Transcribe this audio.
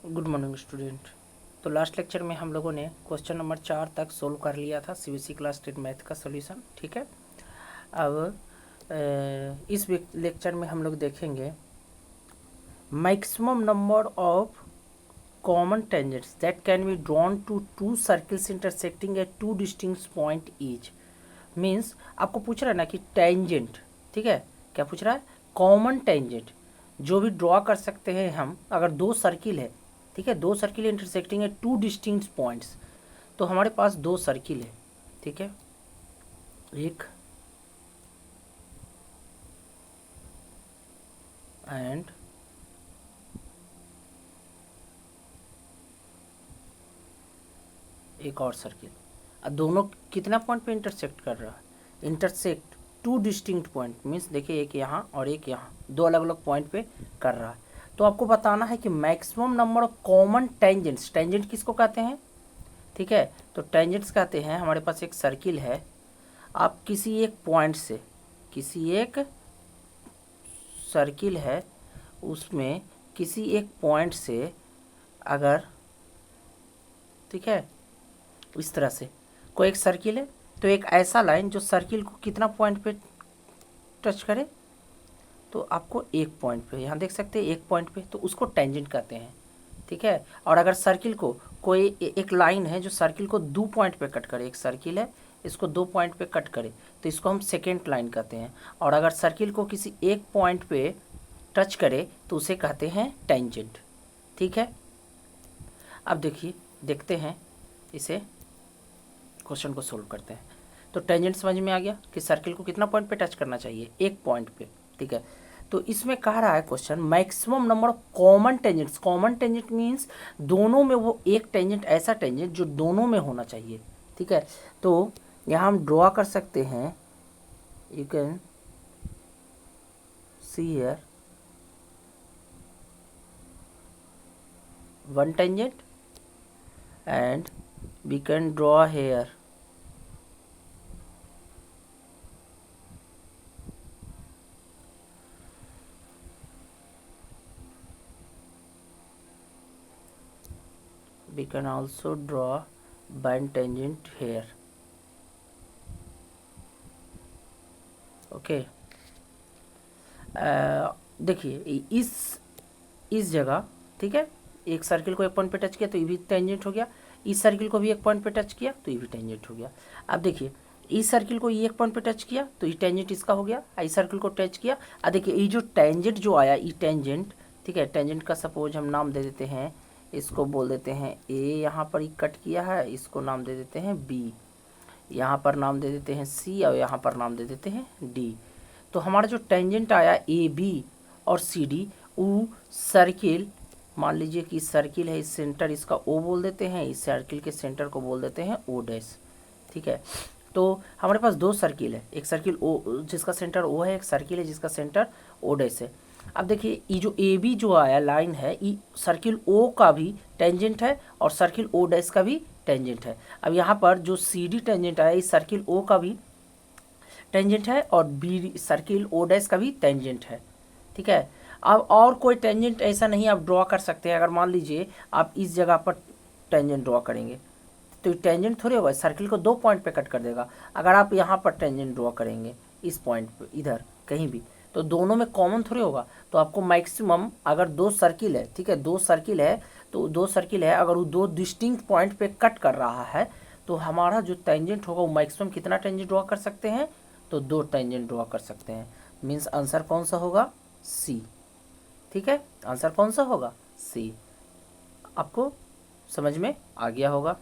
Good morning student. तो last lecture में हम लोगों ने क्वेश्चन नंबर 4 तक सोल्व कर लिया था सीबीएसई क्लास 10 मैथ का सॉल्यूशन। ठीक है, अब इस लेक्चर में हम लोग देखेंगे maximum number of common tangents that can be drawn to two circles intersecting at two distinct point each. Means आपको पूछ रहा है ना कि टेंजेंट, ठीक है, क्या पूछ रहा है? कॉमन टेंजेंट जो भी ड्रॉ कर सकते हैं हम, अगर दो सर्किल है, ठीक है, दो सर्किल इंटरसेक्टिंग है टू डिस्टिंक्ट पॉइंट्स। तो हमारे पास दो सर्किल है, ठीक है, एक एंड एक और सर्किल। अब दोनों कितना पॉइंट पे इंटरसेक्ट कर रहा है? Intersect to distinct point means देखिए एक यहाँ और एक यहाँ, दो अलग अलग पॉइंट पे कर रहा है। तो आपको बताना है कि maximum number of common tangents, tangent किसको कहते हैं? ठीक है, तो टेंजेंट्स कहते हैं, हमारे पास एक सर्किल है, आप किसी एक पॉइंट से, किसी एक सर्किल है उसमें किसी एक पॉइंट से अगर, ठीक है, इस तरह से कोई एक सर्किल है, तो एक ऐसा लाइन जो सर्किल को कितना पॉइंट पे टच करे, तो आपको एक पॉइंट पे, यहाँ देख सकते हैं एक पॉइंट पे, तो उसको टेंजेंट कहते हैं। ठीक है, और अगर सर्किल को कोई एक लाइन है जो सर्किल को दो पॉइंट पे कट करे, एक सर्किल है इसको दो पॉइंट पे कट करे, तो इसको हम सेकेंड लाइन कहते हैं। और अगर सर्किल को किसी एक पॉइंट पे टच करे तो उसे कहते हैं टेंजेंट। ठीक है, अब देखिए, देखते हैं इसे, क्वेश्चन को सोल्व करते हैं। तो टेंजेंट समझ में आ गया कि सर्किल को कितना पॉइंट पे टच करना चाहिए? एक पॉइंट पे। ठीक है, तो इसमें कह रहा है question maximum number of common tangents. Common tangent means दोनों में वो एक टेंजेंट, ऐसा टेंजेंट जो दोनों में होना चाहिए। ठीक है, तो यहाँ हम ड्रॉ कर सकते हैं, you can see here one tangent and we can draw here we can also draw one tangent here. Okay, देखिए इस जगह, ठीक है, एक सर्किल को एक पॉइंट पे टच किया तो ये भी टेंजेंट हो गया, इस सर्किल को भी एक पॉइंट पे टच किया तो ये भी टेंजेंट हो गया। अब देखिए इस सर्किल को ये एक पॉइंट पे टच किया तो ये टेंजेंट इसका हो गया, इस सर्किल को टच किया। अब देखिए ये जो टेंजेंट जो आया, ये टेंजेंट, ठीक है, टेंजेंट का सपोज हम नाम दे देते हैं, इसको बोल देते हैं ए, यहाँ पर ये कट किया है, इसको नाम दे देते हैं बी, यहाँ पर नाम दे देते हैं सी, और यहाँ पर नाम दे देते हैं डी। तो हमारा जो टेंजेंट आया ए बी और सी डी, वो सर्किल, मान लीजिए कि सर्किल है, इस सेंटर इसका ओ बोल देते हैं, इस सर्किल के सेंटर को बोल देते हैं ओ डैश। ठीक है, तो हमारे पास दो सर्किल है, एक सर्किल ओ जिसका सेंटर ओ है, एक सर्किल है जिसका सेंटर ओ डैश है। अब देखिए ये जो ए बी जो आया लाइन है, ये सर्किल ओ का भी टेंजेंट है और सर्किल ओ डैश का भी टेंजेंट है। अब यहाँ पर जो सी डी टेंजेंट आया, इस सर्किल ओ का भी टेंजेंट है और बी सर्किल ओ डैश का भी टेंजेंट है। ठीक है, अब और कोई टेंजेंट ऐसा नहीं आप ड्रॉ कर सकते हैं। अगर मान लीजिए आप इस जगह पर टेंजेंट ड्रॉ करेंगे तो टेंजेंट थोड़ी होगा, सर्किल को दो पॉइंट पे कट कर देगा। अगर आप यहाँ पर टेंजेंट ड्रॉ करेंगे इस पॉइंट पे, इधर कहीं भी, तो दोनों में कॉमन थोड़ी होगा। तो आपको मैक्सिमम, अगर दो सर्किल है, ठीक है, दो सर्किल है, तो दो सर्किल है, अगर वो दो डिस्टिंक्ट पॉइंट पे कट कर रहा है तो हमारा जो टेंजेंट होगा वो मैक्सिमम कितना टेंजेंट ड्रॉ कर सकते हैं? तो दो टेंजेंट ड्रॉ कर सकते हैं। मीन्स आंसर कौन सा होगा? सी। ठीक है, आंसर कौन सा होगा? सी। आपको समझ में आ गया होगा।